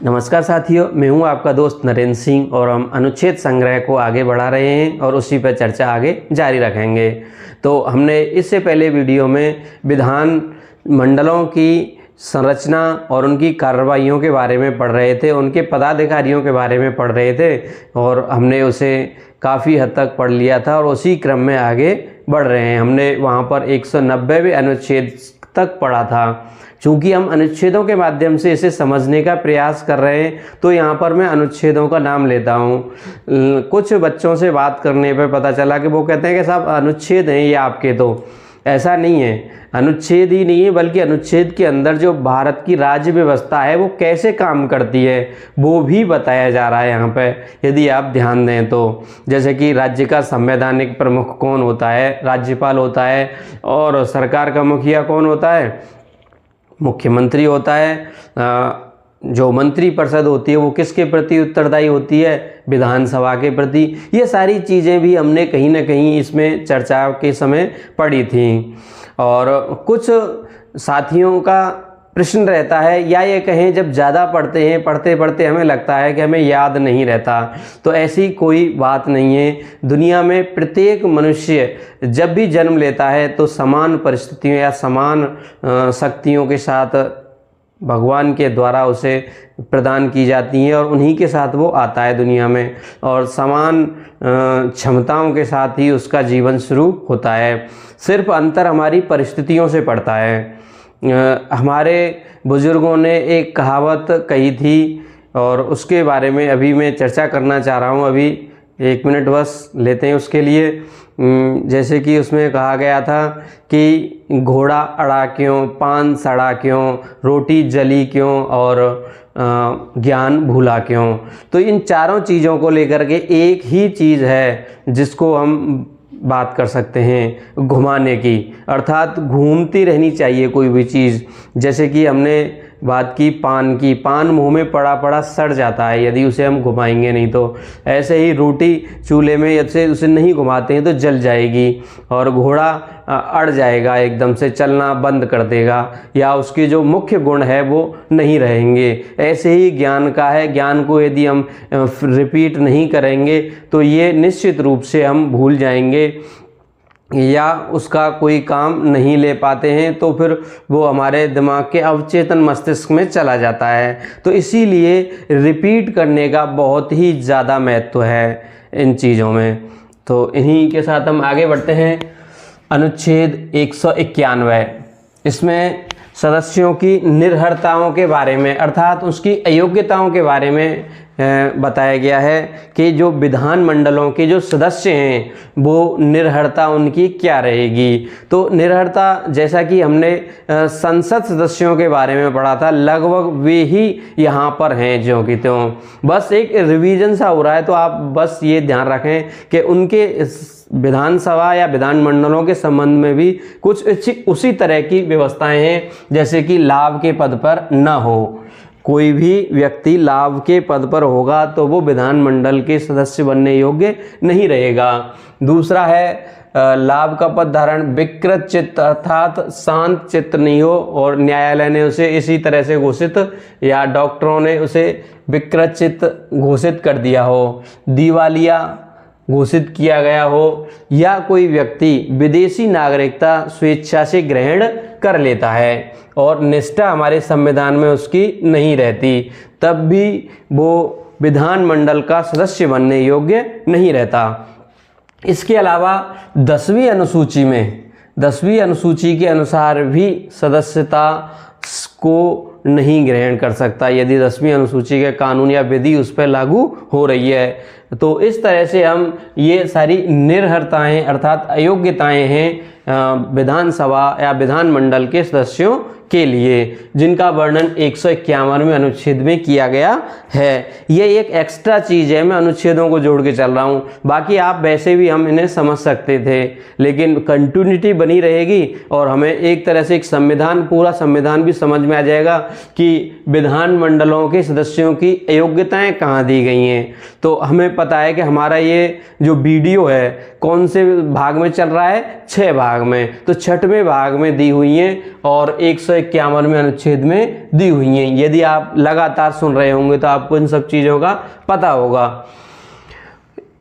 नमस्कार साथियों, मैं हूं आपका दोस्त नरेंद्र सिंह और हम अनुच्छेद संग्रह को आगे बढ़ा रहे हैं और उसी पर चर्चा आगे जारी रखेंगे। तो हमने इससे पहले वीडियो में विधान मंडलों की संरचना और उनकी कार्रवाइयों के बारे में पढ़ रहे थे, उनके पदाधिकारियों के बारे में पढ़ रहे थे और हमने उसे काफ़ी हद तक पढ़ लिया था और उसी क्रम में आगे बढ़ रहे हैं। हमने वहाँ पर 190वें अनुच्छेद तक पढ़ा था। चूँकि हम अनुच्छेदों के माध्यम से इसे समझने का प्रयास कर रहे हैं तो यहाँ पर मैं अनुच्छेदों का नाम लेता हूँ। कुछ बच्चों से बात करने पर पता चला कि वो कहते हैं कि साहब अनुच्छेद हैं ये आपके, तो ऐसा नहीं है। अनुच्छेद ही नहीं है बल्कि अनुच्छेद के अंदर जो भारत की राज्य व्यवस्था है वो कैसे काम करती है वो भी बताया जा रहा है यहाँ पे, यदि आप ध्यान दें तो। जैसे कि राज्य का संवैधानिक प्रमुख कौन होता है, राज्यपाल होता है, और सरकार का मुखिया कौन होता है, मुख्यमंत्री होता है। जो मंत्री परिषद होती है वो किसके प्रति उत्तरदायी होती है, विधानसभा के प्रति। ये सारी चीज़ें भी हमने कहीं ना कहीं इसमें चर्चा के समय पढ़ी थी। और कुछ साथियों का प्रश्न रहता है, या ये कहें जब ज़्यादा पढ़ते हैं, पढ़ते पढ़ते हमें लगता है कि हमें याद नहीं रहता, तो ऐसी कोई बात नहीं है। दुनिया में प्रत्येक मनुष्य जब भी जन्म लेता है तो समान परिस्थितियों या समान शक्तियों के साथ भगवान के द्वारा उसे प्रदान की जाती हैं और उन्हीं के साथ वो आता है दुनिया में, और समान क्षमताओं के साथ ही उसका जीवन शुरू होता है। सिर्फ अंतर हमारी परिस्थितियों से पड़ता है। हमारे बुजुर्गों ने एक कहावत कही थी और उसके बारे में अभी मैं चर्चा करना चाह रहा हूँ। अभी 1 मिनट बस लेते हैं उसके लिए। जैसे कि उसमें कहा गया था कि घोड़ा अड़ा क्यों, पान सड़ा क्यों, रोटी जली क्यों और ज्ञान भूला क्यों। तो इन चारों चीज़ों को लेकर के एक ही चीज़ है जिसको हम बात कर सकते हैं, घुमाने की, अर्थात घूमती रहनी चाहिए कोई भी चीज़। जैसे कि हमने बात की पान की, पान मुंह में पड़ा पड़ा सड़ जाता है यदि उसे हम घुमाएंगे नहीं तो। ऐसे ही रोटी चूल्हे में यदि उसे नहीं घुमाते हैं तो जल जाएगी, और घोड़ा अड़ जाएगा, एकदम से चलना बंद कर देगा, या उसके जो मुख्य गुण है वो नहीं रहेंगे। ऐसे ही ज्ञान का है, ज्ञान को यदि हम रिपीट नहीं करेंगे तो ये निश्चित रूप से हम भूल जाएंगे या उसका कोई काम नहीं ले पाते हैं, तो फिर वो हमारे दिमाग के अवचेतन मस्तिष्क में चला जाता है। तो इसीलिए रिपीट करने का बहुत ही ज़्यादा महत्व है इन चीज़ों में। तो इन्हीं के साथ हम आगे बढ़ते हैं। अनुच्छेद 191, इसमें सदस्यों की निर्भरताओं के बारे में अर्थात उसकी अयोग्यताओं के बारे में बताया गया है कि जो विधान मंडलों के जो सदस्य हैं वो निर्भरता उनकी क्या रहेगी। तो निर्भरता, जैसा कि हमने संसद सदस्यों के बारे में पढ़ा था, लगभग वे ही यहाँ पर हैं ज्यों की त्यों। बस एक रिवीजन सा हो रहा है, तो आप बस ये ध्यान रखें कि उनके विधानसभा या विधान मंडलों के संबंध में भी कुछ उसी तरह की व्यवस्थाएं हैं, जैसे कि लाभ के पद पर न हो। कोई भी व्यक्ति लाभ के पद पर होगा तो वो विधानमंडल के सदस्य बनने योग्य नहीं रहेगा। दूसरा है लाभ का पद धारण विकृत चित्त अर्थात शांत चित्त नहीं हो, और न्यायालय ने उसे इसी तरह से घोषित या डॉक्टरों ने उसे विकृत चित्त घोषित कर दिया हो, दिवालिया घोषित किया गया हो, या कोई व्यक्ति विदेशी नागरिकता स्वेच्छा से ग्रहण कर लेता है और निष्ठा हमारे संविधान में उसकी नहीं रहती, तब भी वो विधानमंडल का सदस्य बनने योग्य नहीं रहता। इसके अलावा 10वीं अनुसूची के अनुसार भी सदस्यता को नहीं ग्रहण कर सकता यदि 10वीं अनुसूची के कानून या विधि उस पर लागू हो रही है। तो इस तरह से हम ये सारी निर्भरताएं अर्थात अयोग्यताएं हैं विधानसभा या विधानमंडल के सदस्यों के लिए, जिनका वर्णन 151वें अनुच्छेद में किया गया है। ये एक एक्स्ट्रा चीज़ है, मैं अनुच्छेदों को जोड़ के चल रहा हूँ, बाकी आप वैसे भी हम इन्हें समझ सकते थे, लेकिन कंटिन्यूटी बनी रहेगी और हमें एक तरह से एक संविधान, पूरा संविधान भी समझ में आ जाएगा कि विधानमंडलों के सदस्यों की योग्यताएं कहाँ दी गई हैं। तो हमें पता है कि हमारा ये जो वीडियो है कौन से भाग में चल रहा है, 6 भाग में। तो 6वें भाग में दी हुई हैं और 151वें अनुच्छेद में दी हुई हैं। यदि आप लगातार सुन रहे होंगे तो आपको इन सब चीज़ों का पता होगा।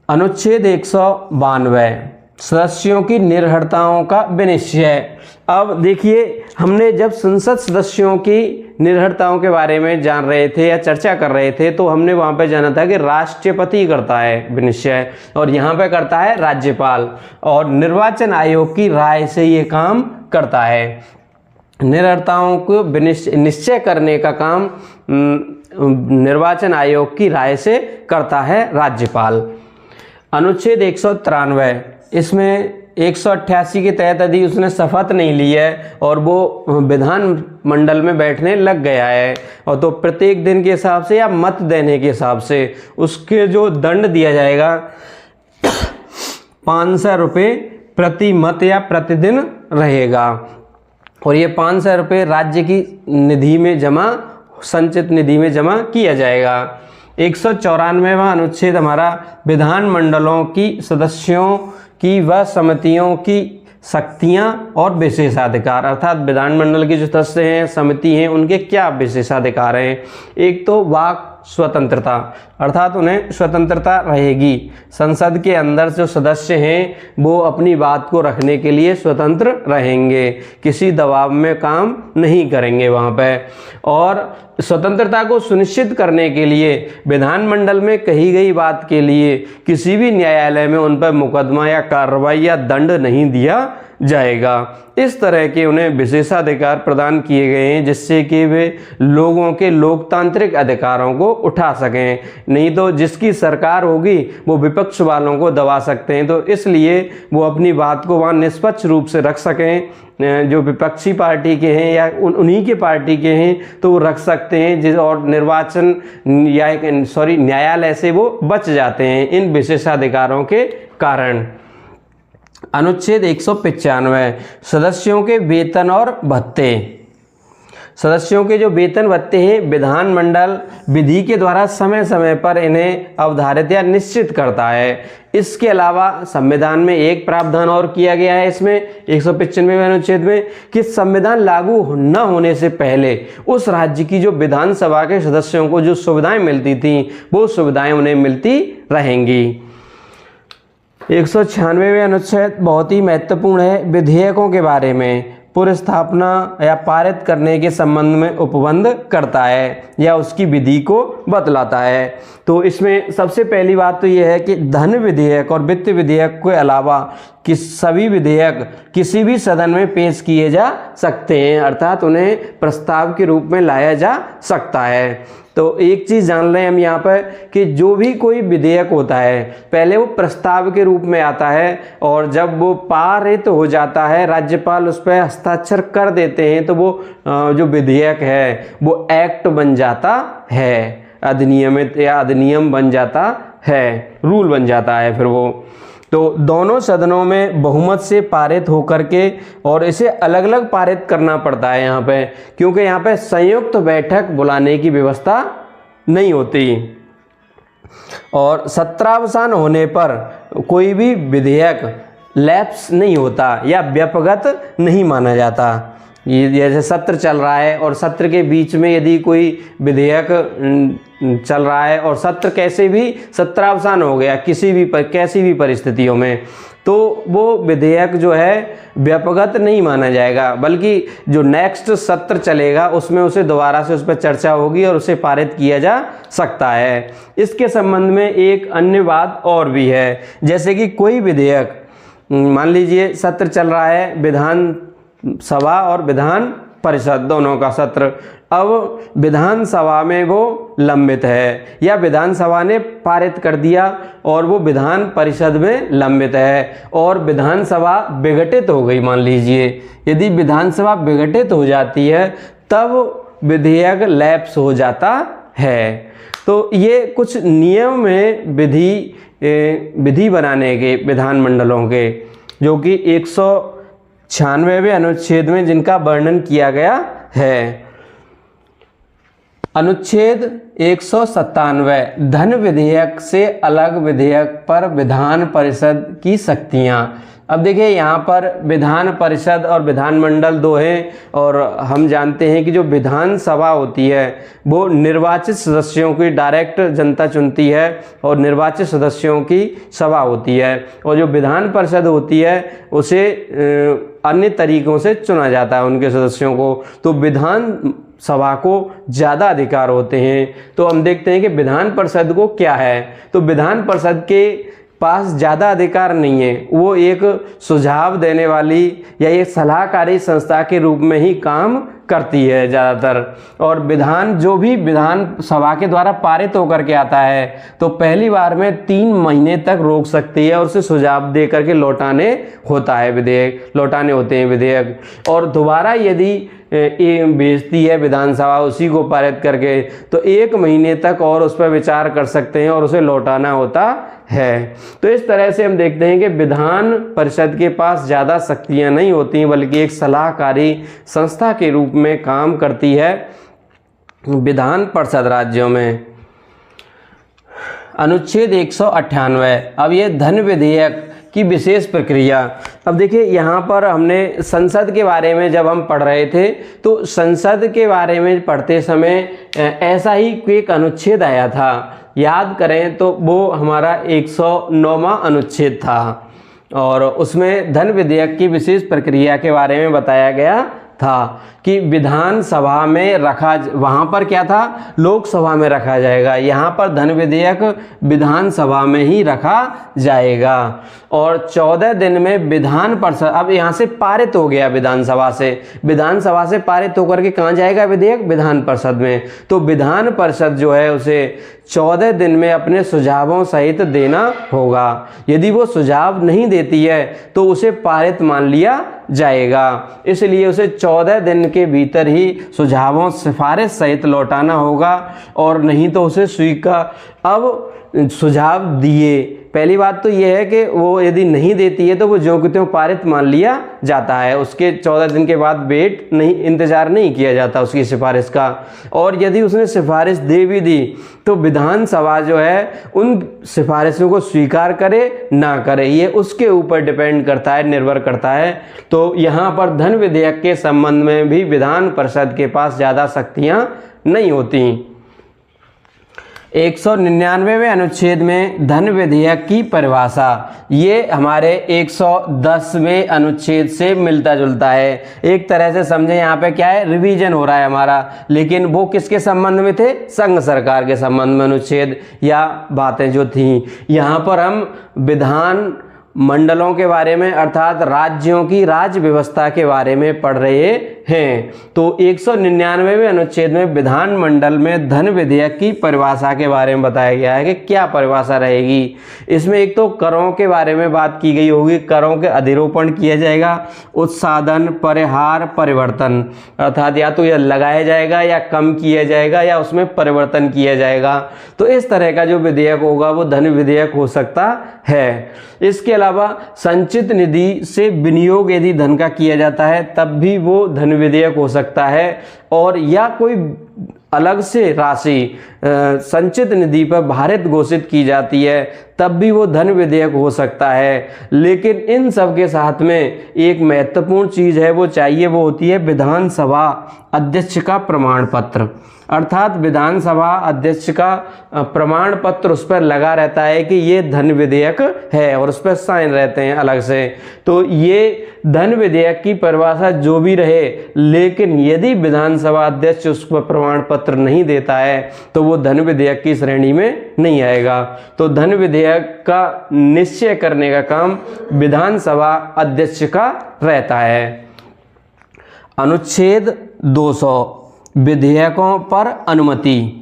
अनुच्छेद 192 सदस्यों की निर्भरताओं का विनिश्चय। अब देखिए, हमने जब संसद सदस्यों की निर्भरताओं के बारे में जान रहे थे या चर्चा कर रहे थे तो हमने वहाँ पे जाना था कि राष्ट्रपति करता है विनिश्चय और यहाँ पे करता है राज्यपाल, और निर्वाचन आयोग की राय से ये काम करता है। निर्भरताओं को निश्चय करने का काम निर्वाचन आयोग की राय से करता है राज्यपाल। अनुच्छेद 193 इसमें 188 के तहत यदि उसने शपथ नहीं ली है और वो विधान मंडल में बैठने लग गया है और तो प्रत्येक दिन के हिसाब से या मत देने के हिसाब से उसके जो दंड दिया जाएगा 500 रुपये प्रति मत या प्रतिदिन रहेगा। और ये 500 रुपये राज्य की निधि में जमा, संचित निधि में जमा किया जाएगा। 194वां अनुच्छेद हमारा विधानमंडलों की सदस्यों की व समितियों की शक्तियां और विशेषाधिकार, अर्थात विधानमंडल के जो सदस्य हैं, समिति हैं, उनके क्या विशेषाधिकार हैं। एक तो वाक स्वतंत्रता, अर्थात उन्हें स्वतंत्रता रहेगी। संसद के अंदर जो सदस्य हैं वो अपनी बात को रखने के लिए स्वतंत्र रहेंगे, किसी दबाव में काम नहीं करेंगे वहाँ पे। और स्वतंत्रता को सुनिश्चित करने के लिए विधानमंडल में कही गई बात के लिए किसी भी न्यायालय में उन पर मुकदमा या कार्रवाई या दंड नहीं दिया जाएगा। इस तरह के उन्हें विशेषाधिकार प्रदान किए गए हैं जिससे कि वे लोगों के लोकतांत्रिक अधिकारों को उठा सकें। नहीं तो जिसकी सरकार होगी वो विपक्ष वालों को दबा सकते हैं, तो इसलिए वो अपनी बात को वहाँ निष्पक्ष रूप से रख सकें। जो विपक्षी पार्टी के हैं या उन्हीं के पार्टी के हैं तो वो रख सकते हैं, और निर्वाचन या न्यायालय से वो बच जाते हैं इन विशेषाधिकारों के कारण। अनुच्छेद 195 सदस्यों के वेतन और भत्ते। सदस्यों के जो वेतन भत्ते हैं विधानमंडल विधि के द्वारा समय समय पर इन्हें अवधारित या निश्चित करता है। इसके अलावा संविधान में एक प्रावधान और किया गया है इसमें 195वें अनुच्छेद में कि संविधान लागू न होने से पहले उस राज्य की जो विधानसभा के सदस्यों को जो सुविधाएं मिलती थी वो सुविधाएं उन्हें मिलती रहेंगी। 196वें अनुच्छेद बहुत ही महत्वपूर्ण है, विधेयकों के बारे में पुनर्स्थापना या पारित करने के संबंध में उपबंध करता है या उसकी विधि को बतलाता है। तो इसमें सबसे पहली बात तो यह है कि धन विधेयक और वित्त विधेयक के अलावा कि सभी विधेयक किसी भी सदन में पेश किए जा सकते हैं, अर्थात उन्हें प्रस्ताव के रूप में लाया जा सकता है। तो एक चीज़ जान लें हम यहाँ पर कि जो भी कोई विधेयक होता है पहले वो प्रस्ताव के रूप में आता है और जब वो पारित हो जाता है राज्यपाल उस पर हस्ताक्षर कर देते हैं तो वो जो विधेयक है वो एक्ट बन जाता है, अधिनियमित या अधिनियम बन जाता है, रूल बन जाता है फिर वो। तो दोनों सदनों में बहुमत से पारित होकर के, और इसे अलग अलग पारित करना पड़ता है यहाँ पे, क्योंकि यहाँ पे संयुक्त बैठक बुलाने की व्यवस्था नहीं होती। और सत्रावसान होने पर कोई भी विधेयक लैप्स नहीं होता या व्यपगत नहीं माना जाता। ये जैसे सत्र चल रहा है और सत्र के बीच में यदि कोई विधेयक चल रहा है और सत्र कैसे भी सत्रावसान हो गया कैसी भी परिस्थितियों में, तो वो विधेयक जो है व्यपगत नहीं माना जाएगा, बल्कि जो नेक्स्ट सत्र चलेगा उसमें उसे दोबारा से उस पर चर्चा होगी और उसे पारित किया जा सकता है। इसके संबंध में एक अन्य बात और भी है, जैसे कि कोई विधेयक मान लीजिए सत्र चल रहा है विधान सभा और विधान परिषद दोनों का सत्र, अब विधानसभा में वो लंबित है या विधानसभा ने पारित कर दिया और वो विधान परिषद में लंबित है और विधानसभा विघटित हो गई, मान लीजिए यदि विधानसभा विघटित हो जाती है तब विधेयक लैप्स हो जाता है। तो ये कुछ नियम हैं विधि बनाने के विधानमंडलों के, जो कि 196वें अनुच्छेद में जिनका वर्णन किया गया है। अनुच्छेद 197 धन विधेयक से अलग विधेयक पर विधान परिषद की शक्तियां। अब देखिए यहाँ पर विधान परिषद और विधानमंडल दो हैं, और हम जानते हैं कि जो विधानसभा होती है वो निर्वाचित सदस्यों की डायरेक्ट जनता चुनती है और निर्वाचित सदस्यों की सभा होती है, और जो विधान परिषद होती है उसे अन्य तरीकों से चुना जाता है उनके सदस्यों को। तो विधान सभा को ज़्यादा अधिकार होते हैं। तो हम देखते हैं कि विधान परिषद को क्या है, तो विधान परिषद के पास ज़्यादा अधिकार नहीं है, वो एक सुझाव देने वाली या एक सलाहकारी संस्था के रूप में ही काम करती है ज़्यादातर। और विधान जो भी विधान सभा के द्वारा पारित होकर के आता है तो पहली बार में 3 महीने तक रोक सकती है और उसे सुझाव दे करके लौटाने होता है विधेयक, लौटाने होते हैं विधेयक। और दोबारा यदि भेजती है विधानसभा उसी को पारित करके तो 1 महीने तक और उस पर विचार कर सकते हैं और उसे लौटाना होता है। तो इस तरह से हम देखते हैं कि विधान परिषद के पास ज़्यादा शक्तियां नहीं होती बल्कि एक सलाहकारी संस्था के रूप में काम करती है विधान परिषद राज्यों में। अनुच्छेद 198 अब ये धन विधेयक की विशेष प्रक्रिया। अब देखिए यहाँ पर हमने संसद के बारे में जब हम पढ़ रहे थे तो संसद के बारे में पढ़ते समय ऐसा ही एक अनुच्छेद आया था, याद करें तो वो हमारा 109वां अनुच्छेद था और उसमें धन विधेयक की विशेष प्रक्रिया के बारे में बताया गया था कि विधानसभा में रखा, वहाँ पर क्या था लोकसभा में रखा जाएगा, यहाँ पर धन विधेयक विधानसभा में ही रखा जाएगा। और 14 दिन में विधान परिषद, अब यहाँ से पारित हो गया विधानसभा से पारित होकर के कहाँ जाएगा विधेयक, विधान परिषद में। तो विधान परिषद जो है उसे 14 दिन में अपने सुझावों सहित देना होगा। यदि वो सुझाव नहीं देती है तो उसे पारित मान लिया जाएगा, इसलिए उसे 14 दिन के भीतर ही सुझावों सिफारिश सहित लौटाना होगा और नहीं तो उसे स्वीकार। अब सुझाव दिए, पहली बात तो यह है कि वो यदि नहीं देती है तो वो जो कि त्यों पारित मान लिया जाता है, उसके 14 दिन के बाद इंतजार नहीं किया जाता उसकी सिफारिश का। और यदि उसने सिफारिश दे भी दी तो विधानसभा जो है उन सिफारिशों को स्वीकार करे ना करे, ये उसके ऊपर डिपेंड करता है, निर्भर करता है। तो यहाँ पर धन विधेयक के संबंध में भी विधान परिषद के पास ज़्यादा शक्तियाँ नहीं होती। 199वें अनुच्छेद में धन विधेयक की परिभाषा, ये हमारे 110वें अनुच्छेद से मिलता जुलता है। एक तरह से समझे यहाँ पे क्या है, रिवीजन हो रहा है हमारा, लेकिन वो किसके संबंध में थे, संघ सरकार के संबंध में अनुच्छेद या बातें जो थी। यहाँ पर हम विधान मंडलों के बारे में अर्थात राज्यों की राज्य व्यवस्था के बारे में पढ़ रहे हैं। तो 199वें अनुच्छेद में विधान मंडल में धन विधेयक की परिभाषा के बारे में बताया गया है कि क्या परिभाषा रहेगी। इसमें एक तो करों के बारे में बात की गई होगी, करों के अधिरोपण किया जाएगा, उत्साधन, परिहार, परिवर्तन, अर्थात या तो यह लगाया जाएगा या कम किया जाएगा या उसमें परिवर्तन किया जाएगा। तो इस तरह का जो विधेयक होगा वो धन विधेयक हो सकता है। इसके अलावा संचित निधि से विनियोग यदि धन का किया जाता है तब भी वो धन विधेयक हो सकता है, और या कोई अलग से राशि संचित निधि पर भारित घोषित की जाती है तब भी वो धन विधेयक हो सकता है। लेकिन इन सब के साथ में एक महत्वपूर्ण चीज़ है वो चाहिए, वो होती है विधानसभा अध्यक्ष का प्रमाण पत्र, अर्थात विधानसभा अध्यक्ष का प्रमाण पत्र उस पर लगा रहता है कि ये धन विधेयक है और उस पर साइन रहते हैं अलग से। तो ये धन विधेयक की परिभाषा जो भी रहे, लेकिन यदि विधानसभा अध्यक्ष उस पर प्रमाण पत्र नहीं देता है तो वो धन विधेयक की श्रेणी में नहीं आएगा। तो धन विधेयक का निश्चय करने का काम विधानसभा अध्यक्ष का रहता है। अनुच्छेद 200 विधेयकों पर अनुमति।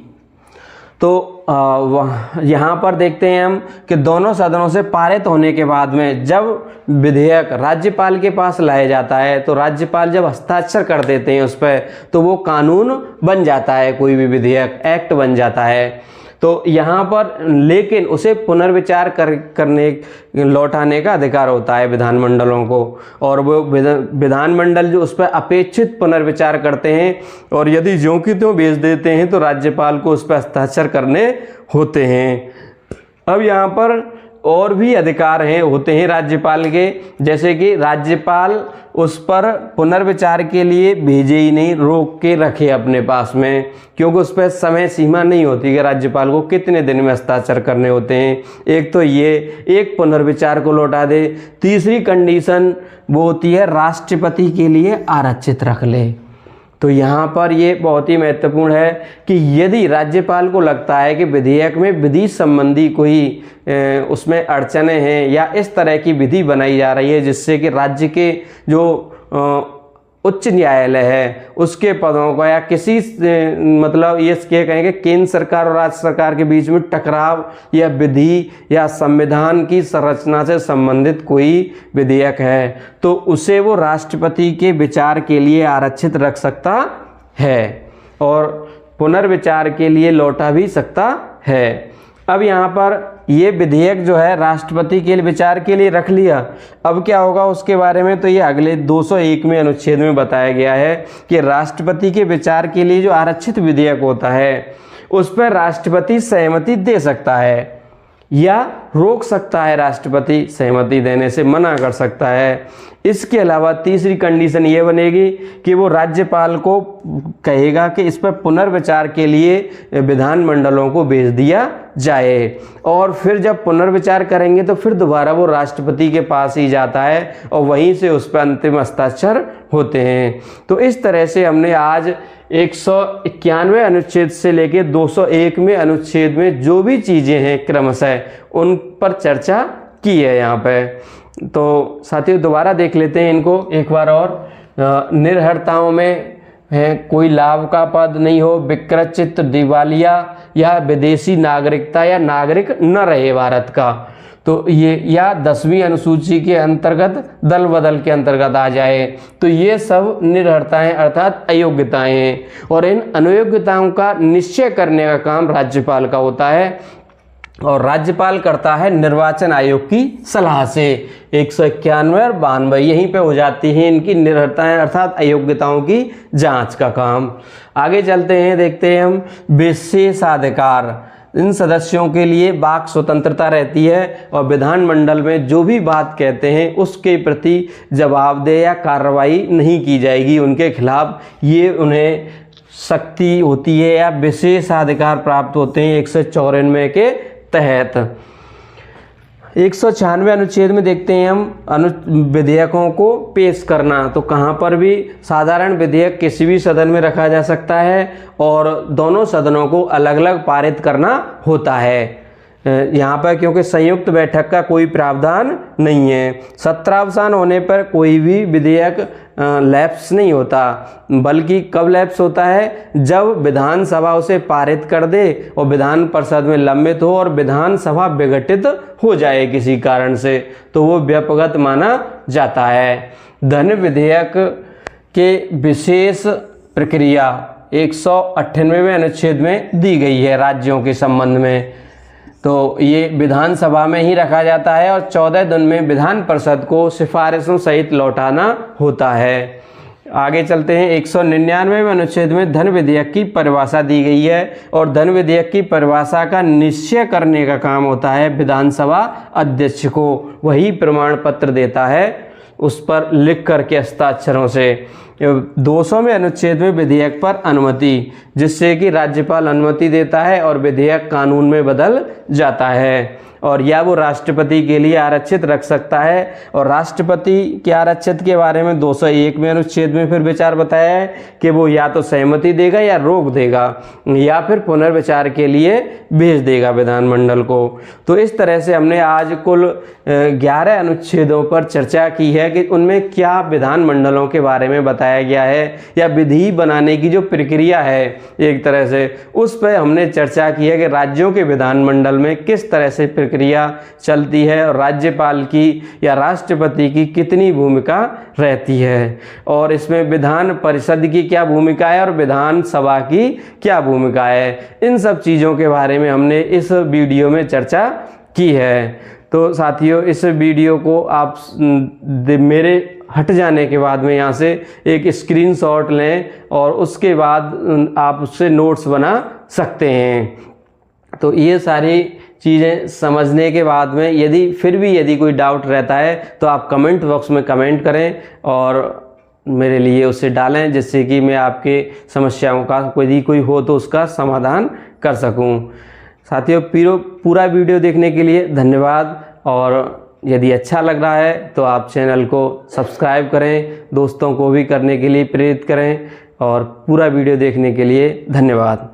तो यहाँ पर देखते हैं हम कि दोनों सदनों से पारित होने के बाद में जब विधेयक राज्यपाल के पास लाया जाता है तो राज्यपाल जब हस्ताक्षर कर देते हैं उस पर तो वो कानून बन जाता है, कोई भी विधेयक एक्ट बन जाता है। तो यहाँ पर लेकिन उसे पुनर्विचार करने लौटाने का अधिकार होता है विधानमंडलों को, और वो विधानमंडल जो उस पर अपेक्षित पुनर्विचार करते हैं और यदि ज्यों की त्यों भेज देते हैं तो राज्यपाल को उस पर हस्ताक्षर करने होते हैं। अब यहाँ पर और भी अधिकार होते हैं राज्यपाल के, जैसे कि राज्यपाल उस पर पुनर्विचार के लिए भेजे ही नहीं, रोक के रखे अपने पास में, क्योंकि उस पर समय सीमा नहीं होती कि राज्यपाल को कितने दिन में हस्ताक्षर करने होते हैं। एक तो ये एक पुनर्विचार को लौटा दे। तीसरी कंडीशन वो होती है राष्ट्रपति के लिए आरक्षित रख ले। तो यहाँ पर ये बहुत ही महत्वपूर्ण है कि यदि राज्यपाल को लगता है कि विधेयक में विधि संबंधी कोई उसमें अड़चनें हैं या इस तरह की विधि बनाई जा रही है जिससे कि राज्य के जो उच्च न्यायालय है उसके पदों को या किसी मतलब ये कहेंगे केंद्र सरकार और राज्य सरकार के बीच में टकराव या विधि या संविधान की संरचना से संबंधित कोई विधेयक है, तो उसे वो राष्ट्रपति के विचार के लिए आरक्षित रख सकता है और पुनर्विचार के लिए लौटा भी सकता है। अब यहाँ पर ये विधेयक जो है राष्ट्रपति के लिए विचार के लिए रख लिया, अब क्या होगा उसके बारे में तो ये अगले 201वें अनुच्छेद में बताया गया है कि राष्ट्रपति के विचार के लिए जो आरक्षित विधेयक होता है उस पर राष्ट्रपति सहमति दे सकता है या रोक सकता है, राष्ट्रपति सहमति देने से मना कर सकता है। इसके अलावा तीसरी कंडीशन ये बनेगी कि वो राज्यपाल को कहेगा कि इस पर पुनर्विचार के लिए विधानमंडलों को भेज दिया जाए, और फिर जब पुनर्विचार करेंगे तो फिर दोबारा वो राष्ट्रपति के पास ही जाता है और वहीं से उस पर अंतिम हस्ताक्षर होते हैं। तो इस तरह से हमने आज 191वें अनुच्छेद से लेके 201वें अनुच्छेद में जो भी चीज़ें हैं क्रमशः उन पर चर्चा की है यहाँ पे। तो साथियों दोबारा देख लेते हैं इनको एक बार और। निर्हरताओं में है कोई लाभ का पद नहीं हो, विकृत चित्त, दिवालिया या विदेशी नागरिकता या नागरिक न रहे भारत का, तो ये या 10वीं अनुसूची के अंतर्गत दल बदल के अंतर्गत आ जाए, तो ये सब निर्हरताएं अर्थात अयोग्यताएं हैं और इन अयोग्यताओं का निश्चय करने का काम राज्यपाल का होता है और राज्यपाल करता है निर्वाचन आयोग की सलाह से। 191 और 92 यहीं पे हो जाती हैं इनकी निर्हरताएं अर्थात अयोग्यताओं की जांच का काम। आगे चलते हैं, देखते हैं हम विशेषाधिकार। इन सदस्यों के लिए वाक स्वतंत्रता रहती है और विधानमंडल में जो भी बात कहते हैं उसके प्रति जवाबदेह या कार्रवाई नहीं की जाएगी उनके खिलाफ, ये उन्हें शक्ति होती है या विशेषाधिकार प्राप्त होते हैं 194 के तहत। 196 अनुच्छेद में देखते हैं हम विधेयकों को पेश करना, तो कहाँ पर भी साधारण विधेयक किसी भी सदन में रखा जा सकता है और दोनों सदनों को अलग अलग पारित करना होता है यहाँ पर, क्योंकि संयुक्त बैठक का कोई प्रावधान नहीं है। सत्रावसान होने पर कोई भी विधेयक लैप्स नहीं होता, बल्कि कब लैप्स होता है जब विधानसभा उसे पारित कर दे और विधान परिषद में लंबित हो और विधानसभा विघटित हो जाए किसी कारण से, तो वो व्यपगत माना जाता है। धन विधेयक के विशेष प्रक्रिया 198वें अनुच्छेद में दी गई है राज्यों के संबंध में, तो ये विधानसभा में ही रखा जाता है और 14 दिन में विधान परिषद को सिफारिशों सहित लौटाना होता है। आगे चलते हैं, 199वें अनुच्छेद में धन विधेयक की परिभाषा दी गई है और धन विधेयक की परिभाषा का निश्चय करने का काम होता है विधानसभा अध्यक्ष को, वही प्रमाण पत्र देता है उस पर लिख करके हस्ताक्षरों से। 200वें अनुच्छेद में विधेयक पर अनुमति, जिससे कि राज्यपाल अनुमति देता है और विधेयक कानून में बदल जाता है, और या वो राष्ट्रपति के लिए आरक्षित रख सकता है। और राष्ट्रपति के आरक्षित के बारे में 201वें अनुच्छेद में फिर विचार बताया है कि वो या तो सहमति देगा या रोक देगा या फिर पुनर्विचार के लिए भेज देगा विधानमंडल को। तो इस तरह से हमने आज कुल 11 अनुच्छेदों पर चर्चा की है कि उनमें क्या विधानमंडलों के बारे में बताया गया है या विधि बनाने की जो प्रक्रिया है एक तरह से, उस पर हमने चर्चा की है कि राज्यों के विधानमंडल में किस तरह से प्रक्रिया चलती है और राज्यपाल की या राष्ट्रपति की कितनी भूमिका रहती है, और इसमें विधान परिषद की क्या भूमिका है और विधानसभा की क्या भूमिका है, इन सब चीज़ों के बारे में हमने इस वीडियो में चर्चा की है। तो साथियों, इस वीडियो को आप मेरे हट जाने के बाद में यहाँ से एक स्क्रीनशॉट लें और उसके बाद आप उससे नोट्स बना सकते हैं। तो ये सारी चीज़ें समझने के बाद में यदि कोई डाउट रहता है तो आप कमेंट बॉक्स में कमेंट करें और मेरे लिए उसे डालें, जिससे कि मैं आपके समस्याओं का कोई हो तो उसका समाधान कर सकूं। साथियों, पूरा वीडियो देखने के लिए धन्यवाद, और यदि अच्छा लग रहा है तो आप चैनल को सब्सक्राइब करें, दोस्तों को भी करने के लिए प्रेरित करें, और पूरा वीडियो देखने के लिए धन्यवाद।